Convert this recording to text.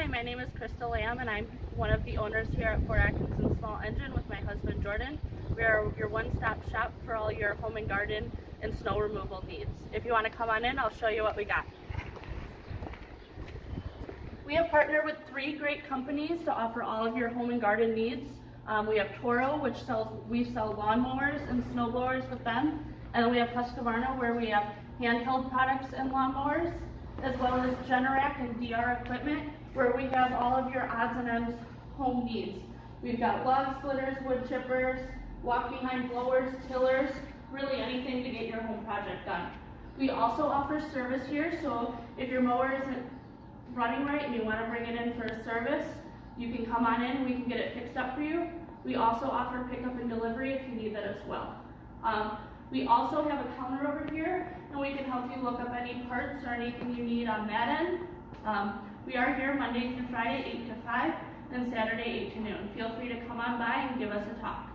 my name is Crystal Lamb, and I'm one of the owners here at Fort Atkinson Small Engine with my husband Jordan. We are your one-stop shop for all your home and garden and snow removal needs. If you want to come on in, I'll show you what we got. We have partnered with 3 great companies to offer all of your home and garden needs. We have Toro, which we sell lawnmowers and snow blowers with them. And then we have Husqvarna, where we have handheld products and lawnmowers, as well as Generac and DR equipment, where we have all of your odds and ends home needs. We've got log splitters, wood chippers, walk-behind blowers, tillers, really anything to get your home project done. We also offer service here, so if your mower isn't running right and you want to bring it in for a service, you can come on in and we can get it fixed up for you. We also offer pickup and delivery if you need that as well. We also have a counter over here, and we can help you look up any parts or anything you need on that end. We are here Monday through Friday, 8 to 5, and Saturday, 8 to noon. Feel free to come on by and give us a talk.